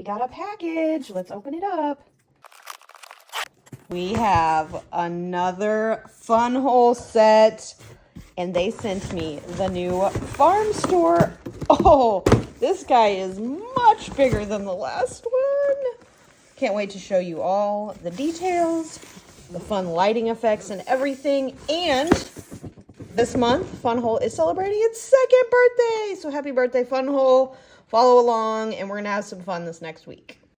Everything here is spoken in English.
got a package. Let's open it up. We have another FunWhole set, and they sent me the new farm store. Oh, this guy is much bigger than the last one. Can't wait to show you all the details, the fun lighting effects and everything. And this month, FunWhole is celebrating its second birthday. So happy birthday, FunWhole. Follow along, and we're going to have some fun this next week.